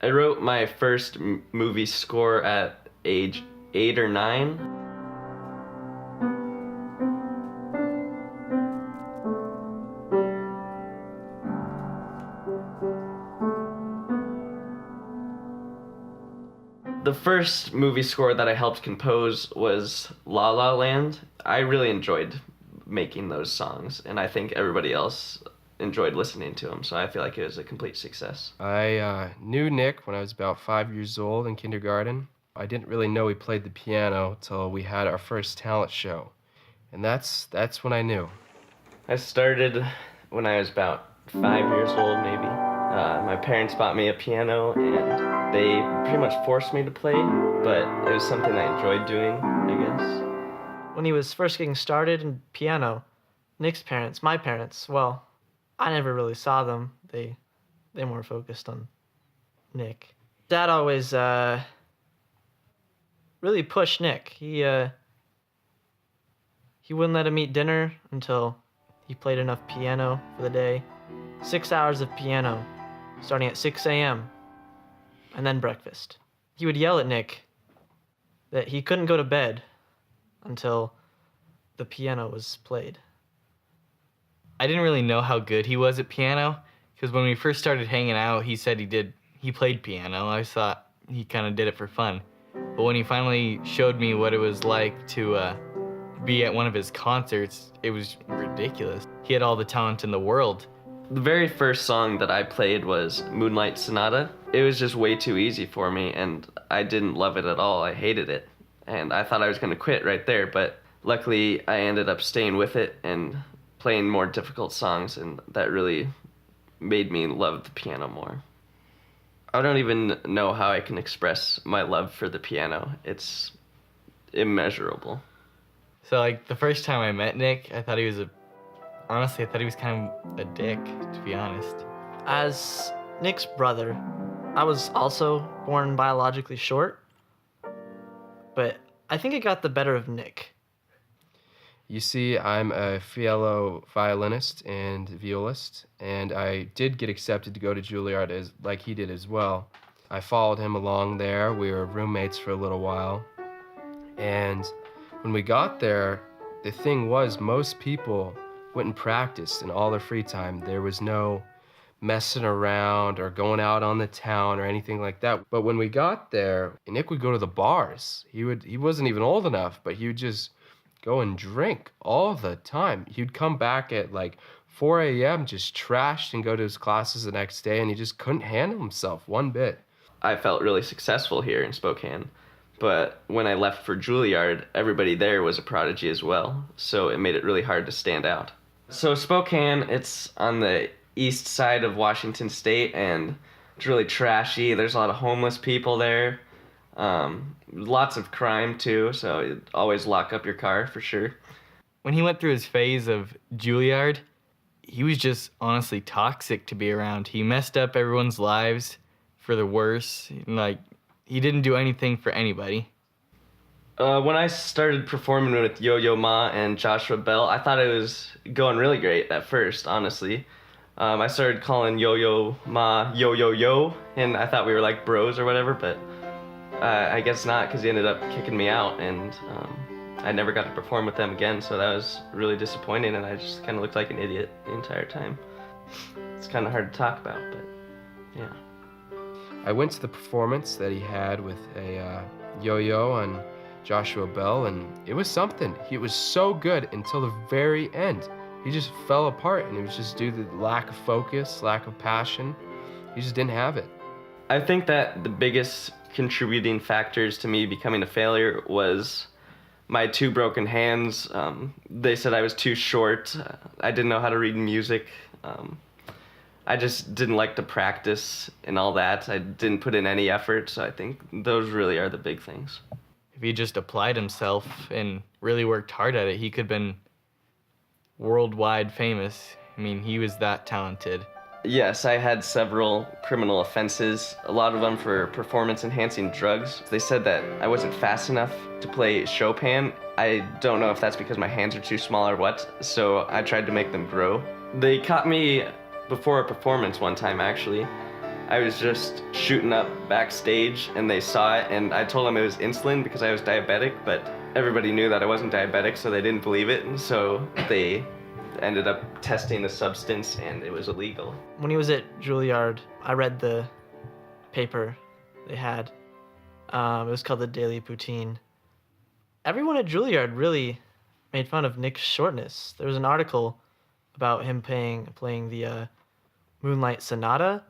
I wrote my first movie score at age 8 or 9. The first movie score that I helped compose was La La Land. I really enjoyed making those songs, and I think everybody else enjoyed listening to them, so I feel like it was a complete success. I knew Nick when I was about 5 years old in kindergarten. I didn't really know he played the piano till we had our first talent show, and that's when I knew. I started when I was about 5 years old, maybe. My parents bought me a piano, and they pretty much forced me to play, but it was something I enjoyed doing, I guess. When he was first getting started in piano, Nick's parents, my parents, well, I never really saw them. They more focused on Nick. Dad always really pushed Nick. He wouldn't let him eat dinner until he played enough piano for the day. 6 hours of piano, starting at 6 a.m., and then breakfast. He would yell at Nick that he couldn't go to bed until the piano was played. I didn't really know how good he was at piano, because when we first started hanging out, he said he played piano. I thought he kind of did it for fun. But when he finally showed me what it was like to be at one of his concerts, it was ridiculous. He had all the talent in the world. The very first song that I played was Moonlight Sonata. It was just way too easy for me, and I didn't love it at all. I hated it, and I thought I was going to quit right there, but luckily I ended up staying with it and playing more difficult songs, and that really made me love the piano more. I don't even know how I can express my love for the piano. It's immeasurable. So like the first time I met Nick, I thought he was kind of a dick, to be honest. As Nick's brother, I was also born biologically short, but I think it got the better of Nick. You see, I'm a fellow violinist and violist, and I did get accepted to go to Juilliard like he did as well. I followed him along there. We were roommates for a little while. And when we got there, the thing was most people went and practiced in all their free time. There was no messing around or going out on the town or anything like that. But when we got there, Nick would go to the bars. He wasn't even old enough, but he would just go and drink all the time. He'd come back at like 4 a.m. just trashed and go to his classes the next day, and he just couldn't handle himself one bit. I felt really successful here in Spokane, but when I left for Juilliard, everybody there was a prodigy as well, so it made it really hard to stand out. So Spokane, it's on the east side of Washington State, and it's really trashy. There's a lot of homeless people there. Lots of crime too, so you'd always lock up your car for sure. When he went through his phase of Juilliard, he was just honestly toxic to be around. He messed up everyone's lives for the worse. Like, he didn't do anything for anybody. When I started performing with Yo-Yo Ma and Joshua Bell, I thought it was going really great at first, honestly. I started calling Yo-Yo Ma Yo-Yo-Yo, and I thought we were like bros or whatever, but I guess not, because he ended up kicking me out, and I never got to perform with them again, so that was really disappointing, and I just kind of looked like an idiot the entire time. It's kind of hard to talk about, but yeah. I went to the performance that he had with a Yo-Yo and Joshua Bell, and it was something. He was so good until the very end. He just fell apart, and it was just due to the lack of focus, lack of passion. He just didn't have it. I think that the biggest contributing factors to me becoming a failure was my 2 broken hands. They said I was too short. I didn't know how to read music. I just didn't like to practice and all that. I didn't put in any effort, so I think those really are the big things. If he just applied himself and really worked hard at it, he could have been worldwide famous. I mean, he was that talented. Yes, I had several criminal offenses, a lot of them for performance-enhancing drugs. They said that I wasn't fast enough to play Chopin. I don't know if that's because my hands are too small or what, so I tried to make them grow. They caught me before a performance one time, actually, I was just shooting up backstage and they saw it, and I told them it was insulin because I was diabetic, but everybody knew that I wasn't diabetic, so they didn't believe it, and so they ended up testing the substance and it was illegal. When he was at Juilliard, I read the paper they had. It was called the Daily Poutine. Everyone at Juilliard really made fun of Nick's shortness. There was an article about him playing the Moonlight Sonata,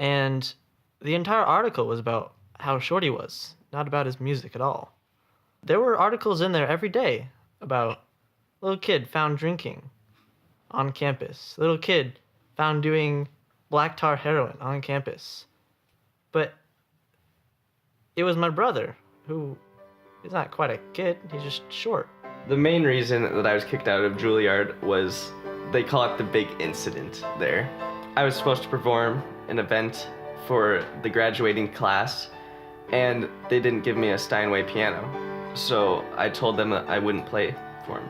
and the entire article was about how short he was, not about his music at all. There were articles in there every day about little kid found drinking on campus, little kid found doing black tar heroin on campus. But it was my brother, who is not quite a kid, he's just short. The main reason that I was kicked out of Juilliard was they call it the big incident there. I was supposed to perform an event for the graduating class, and they didn't give me a Steinway piano. So I told them that I wouldn't play for them.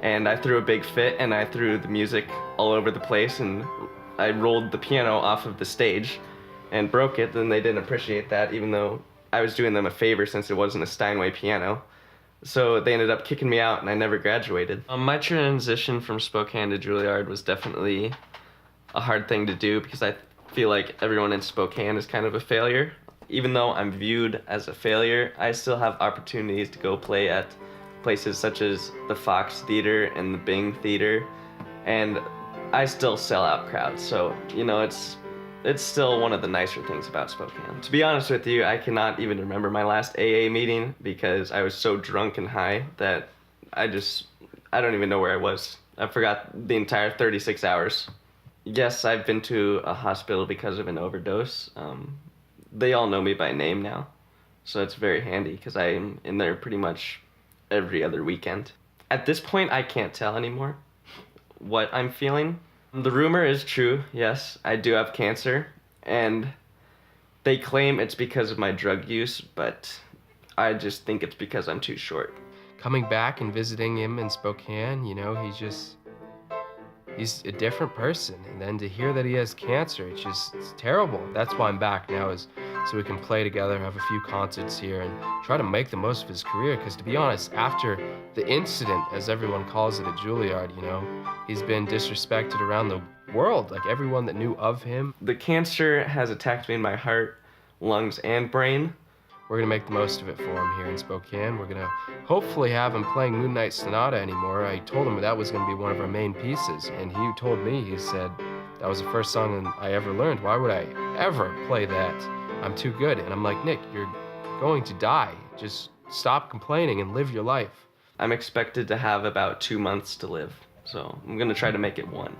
And I threw a big fit, and I threw the music all over the place, and I rolled the piano off of the stage and broke it, and they didn't appreciate that, even though I was doing them a favor since it wasn't a Steinway piano. So they ended up kicking me out, and I never graduated. My transition from Spokane to Juilliard was definitely a hard thing to do because I feel like everyone in Spokane is kind of a failure. Even though I'm viewed as a failure, I still have opportunities to go play at places such as the Fox Theater and the Bing Theater, and I still sell out crowds. So, you know, it's still one of the nicer things about Spokane. To be honest with you, I cannot even remember my last AA meeting because I was so drunk and high that I don't even know where I was. I forgot the entire 36 hours. Yes, I've been to a hospital because of an overdose. They all know me by name now, so it's very handy because I'm in there pretty much every other weekend. At this point, I can't tell anymore what I'm feeling. The rumor is true, yes, I do have cancer, and they claim it's because of my drug use, but I just think it's because I'm too short. Coming back and visiting him in Spokane, you know, he's a different person. And then to hear that he has cancer, it's terrible. That's why I'm back now, is so we can play together, have a few concerts here, and try to make the most of his career. Because to be honest, after the incident, as everyone calls it at Juilliard, you know, he's been disrespected around the world, like everyone that knew of him. The cancer has attacked me in my heart, lungs, and brain. We're gonna make the most of it for him here in Spokane. We're gonna hopefully have him playing Moonlight Sonata anymore. I told him that was gonna be one of our main pieces, and he told me, he said, that was the first song I ever learned. Why would I ever play that? I'm too good. And I'm like, Nick, you're going to die. Just stop complaining and live your life. I'm expected to have about 2 months to live, so I'm gonna try to make it one.